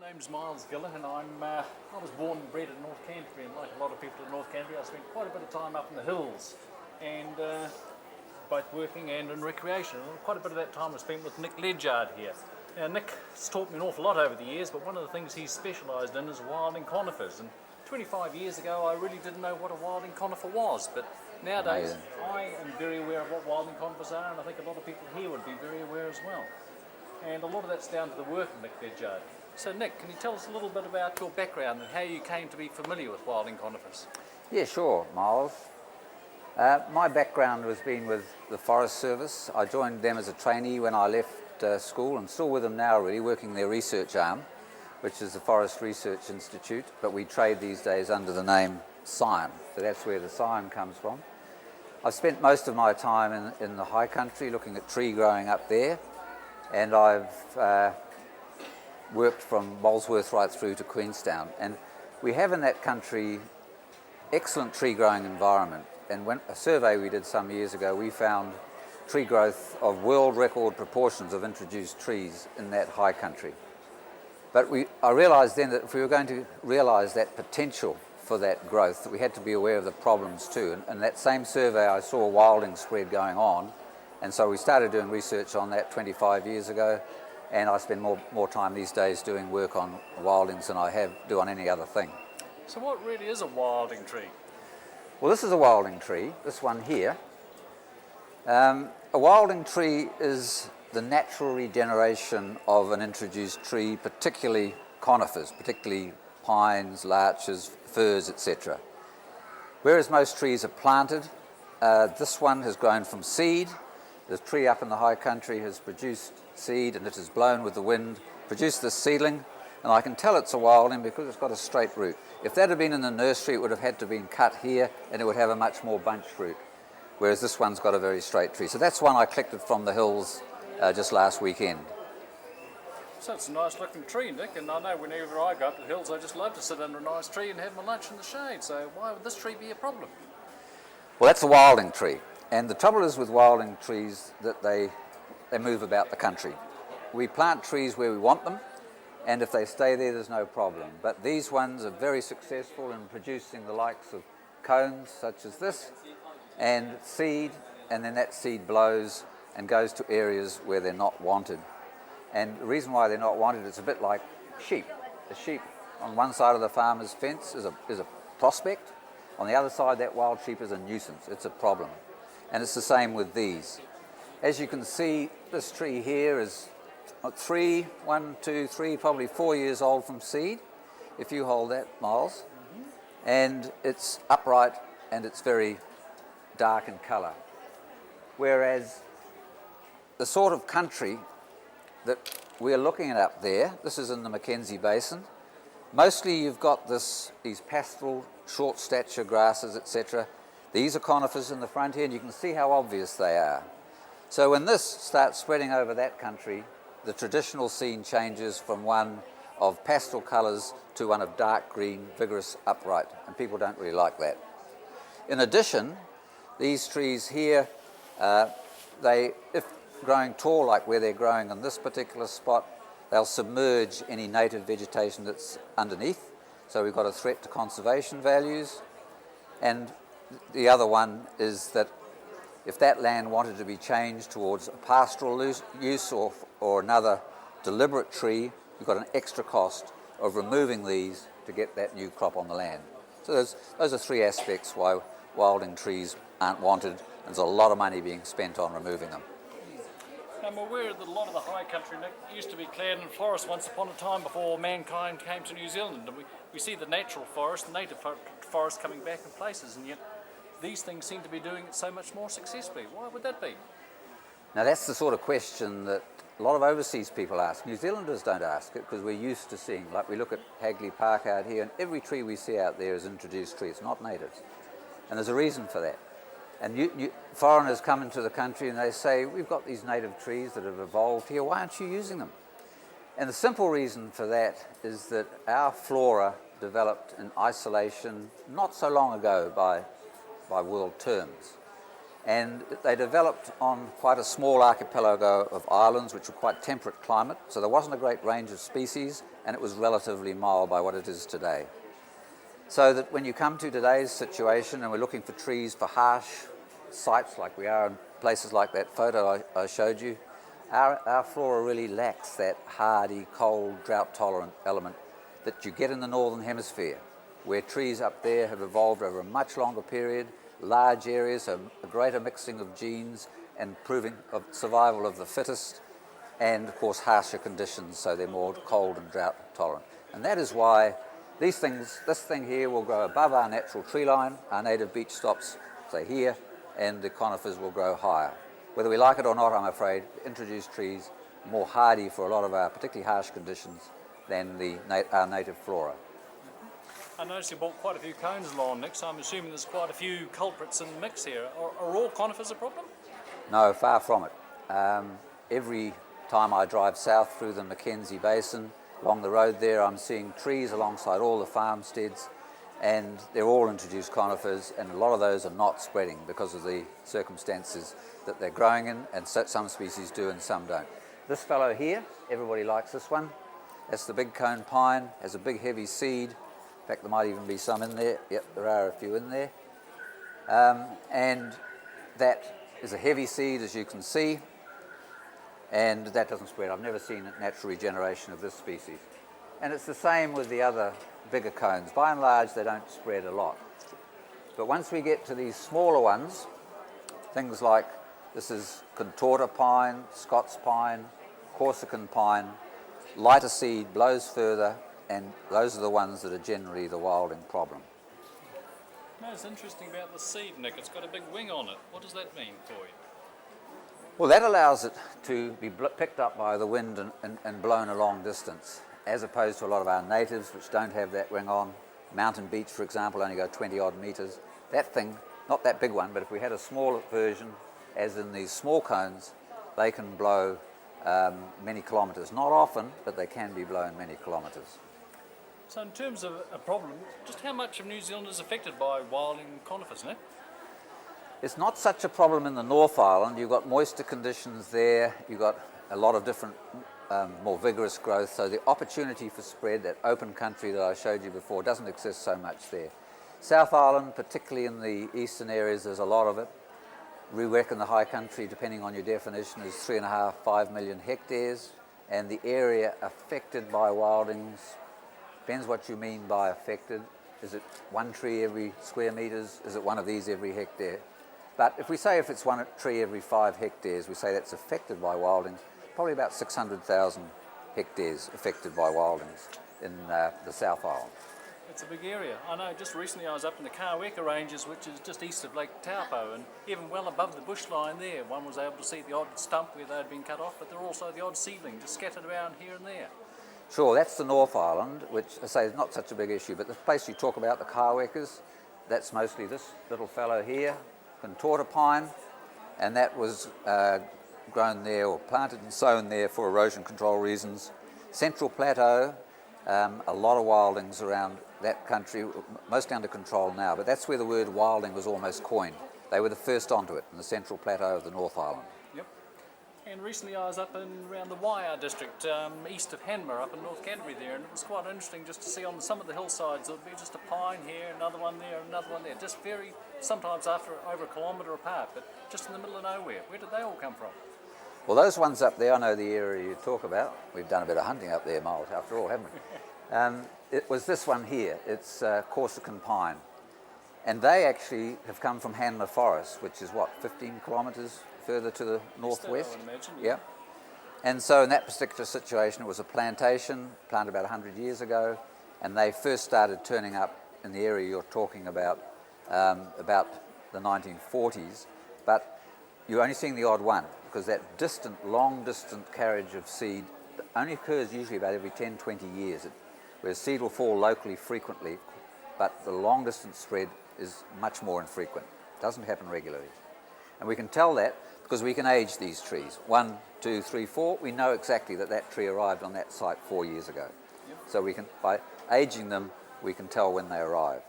My name's Miles Giller, and I was born and bred in North Canterbury, and like a lot of people in North Canterbury, I spent quite a bit of time up in the hills, and both working and in recreation. And quite a bit of that time was spent with Nick Ledgard here. Now, Nick's taught me an awful lot over the years, but one of the things he's specialised in is wilding conifers. And 25 years ago, I really didn't know what a wilding conifer was, but nowadays I am very aware of what wilding conifers are, and I think a lot of people here would be very aware as well. And a lot of that's down to the work of Nick Ledgard. So Nick, can you tell us a little bit about your background and how you came to be familiar with wilding conifers? Yeah, sure, Miles. My background has been with the Forest Service. I joined them as a trainee when I left school, and still with them now really, working their research arm, which is the Forest Research Institute, but we trade these days under the name SCION, so that's where the SCION comes from. I've spent most of my time in the high country looking at tree growing up there, and I've worked from Molesworth right through to Queenstown, and we have in that country excellent tree growing environment. And when a survey we did some years ago, we found tree growth of world record proportions of introduced trees in that high country. But I realised then that if we were going to realise that potential for that growth, that we had to be aware of the problems too. And in that same survey I saw a wilding spread going on, and so we started doing research on that 25 years ago, and I spend more time these days doing work on wildings than I do on any other thing. So what really is a wilding tree? Well, this is a wilding tree, this one here. A wilding tree is the natural regeneration of an introduced tree, particularly conifers, particularly pines, larches, firs, etc. Whereas most trees are planted, this one has grown from seed. The tree up in the high country has produced seed, and it has blown with the wind, produced this seedling, and I can tell it's a wilding because it's got a straight root. If that had been in the nursery, it would have had to have been cut here, and it would have a much more bunched root, whereas this one's got a very straight tree. So that's one I collected from the hills just last weekend. So it's a nice looking tree, Nick, and I know whenever I go up to the hills, I just love to sit under a nice tree and have my lunch in the shade, so why would this tree be a problem? Well, that's a wilding tree, and the trouble is with wilding trees that they move about the country. We plant trees where we want them, and if they stay there, there's no problem. But these ones are very successful in producing the likes of cones, such as this, and seed, and then that seed blows and goes to areas where they're not wanted. And the reason why they're not wanted is a bit like sheep. The sheep on one side of the farmer's fence is a prospect. On the other side, that wild sheep is a nuisance. It's a problem. And it's the same with these. As you can see, this tree here is 3, 1, 2, 3, probably 4 years old from seed, if you hold that, Miles. And it's upright and it's very dark in colour. Whereas the sort of country that we're looking at up there, this is in the Mackenzie Basin, mostly you've got these pastoral, short stature grasses, etc. These are conifers in the front here, and you can see how obvious they are. So when this starts spreading over that country, the traditional scene changes from one of pastel colours to one of dark green, vigorous, upright, and people don't really like that. In addition, these trees here, if growing tall like where they're growing in this particular spot, they'll submerge any native vegetation that's underneath. So we've got a threat to conservation values. And the other one is that if that land wanted to be changed towards a pastoral use or another deliberate tree, you've got an extra cost of removing these to get that new crop on the land. So those are three aspects why wilding trees aren't wanted. There's a lot of money being spent on removing them. I'm aware that a lot of the high country, Nick, used to be clad in forest once upon a time before mankind came to New Zealand, and we see the natural forest, the native forest coming back in places, and yet these things seem to be doing it so much more successfully. Why would that be? Now that's the sort of question that a lot of overseas people ask. New Zealanders don't ask it because we're used to seeing, like we look at Hagley Park out here, and every tree we see out there is introduced tree. It's not natives. And there's a reason for that. And foreigners come into the country and they say, we've got these native trees that have evolved here, why aren't you using them? And the simple reason for that is that our flora developed in isolation not so long ago by world terms. And they developed on quite a small archipelago of islands, which were quite temperate climate, so there wasn't a great range of species, and it was relatively mild by what it is today. So that when you come to today's situation and we're looking for trees for harsh sites like we are in places like that photo I showed you, our flora really lacks that hardy, cold, drought-tolerant element that you get in the northern hemisphere, where trees up there have evolved over a much longer period, large areas, a greater mixing of genes and proving of survival of the fittest, and of course harsher conditions, so they're more cold and drought tolerant. And that is why this thing here will grow above our natural tree line, our native beech stops, say here, and the conifers will grow higher. Whether we like it or not, I'm afraid, introduced trees more hardy for a lot of our particularly harsh conditions than our native flora. I noticed you brought quite a few cones along, Nick, so I'm assuming there's quite a few culprits in the mix here. Are all conifers a problem? No, far from it. Every time I drive south through the Mackenzie Basin, along the road there, I'm seeing trees alongside all the farmsteads, and they're all introduced conifers, and a lot of those are not spreading because of the circumstances that they're growing in, and so some species do and some don't. This fellow here, everybody likes this one. That's the big cone pine, has a big heavy seed. In fact, there might even be some in there. Yep, there are a few in there. And that is a heavy seed, as you can see, and that doesn't spread. I've never seen natural regeneration of this species. And it's the same with the other bigger cones. By and large, they don't spread a lot. But once we get to these smaller ones, things like this is contorta pine, Scots pine, Corsican pine, lighter seed, blows further, and those are the ones that are generally the wilding problem. No, it's interesting about the seed, Nick. It's got a big wing on it. What does that mean for you? Well, that allows it to be picked up by the wind and blown a long distance, as opposed to a lot of our natives which don't have that wing on. Mountain beech, for example, only go 20 odd metres. That thing, not that big one, but if we had a smaller version, as in these small cones, they can blow many kilometres. Not often, but they can be blown many kilometres. So in terms of a problem, just how much of New Zealand is affected by wilding conifers, Nick? It's not such a problem in the North Island. You've got moisture conditions there, you've got a lot of different more vigorous growth, so the opportunity for spread, that open country that I showed you before, doesn't exist so much there. South Island, particularly in the eastern areas, there's a lot of it. We reckon the high country, depending on your definition, is 3.5, 5 million hectares, and the area affected by wildings, depends what you mean by affected. Is it one tree every square metres? Is it one of these every hectare? But if it's one tree every 5 hectares, we say that's affected by wildings. Probably about 600,000 hectares affected by wildings in the South Island. It's a big area. I know just recently I was up in the Kaweka Ranges, which is just east of Lake Taupo, and even well above the bush line there, one was able to see the odd stump where they'd been cut off, but there were also the odd seedling just scattered around here and there. Sure, that's the North Island, which I say is not such a big issue, but the place you talk about, the Kawekas, that's mostly this little fellow here, contorta pine, and that was grown there or planted and sown there for erosion control reasons. Central Plateau, a lot of wildings around that country, mostly under control now, but that's where the word wilding was almost coined. They were the first onto it in the Central Plateau of the North Island. Yep. And recently I was up around the Waia district, east of Hanmer, up in North Canterbury there, and it was quite interesting just to see on some of the hillsides there would be just a pine here, another one there, another one there, just sometimes over a kilometre apart, but just in the middle of nowhere. Where did they all come from? Well, those ones up there, I know the area you talk about. We've done a bit of hunting up there, Miles, after all, haven't we? It was this one here. It's Corsican pine. And they actually have come from Hanmer Forest, which is, 15 kilometres further to the northwest? I would imagine, yeah. And so in that particular situation, it was a plantation, planted about 100 years ago, and they first started turning up in the area you're talking about the 1940s. But you're only seeing the odd one, because that long distant carriage of seed only occurs usually about every 10, 20 years, where seed will fall locally frequently, but the long distance spread is much more infrequent. It doesn't happen regularly. And we can tell that because we can age these trees. 1, 2, 3, 4, we know exactly that tree arrived on that site 4 years ago. Yep. So we can, by aging them, we can tell when they arrived.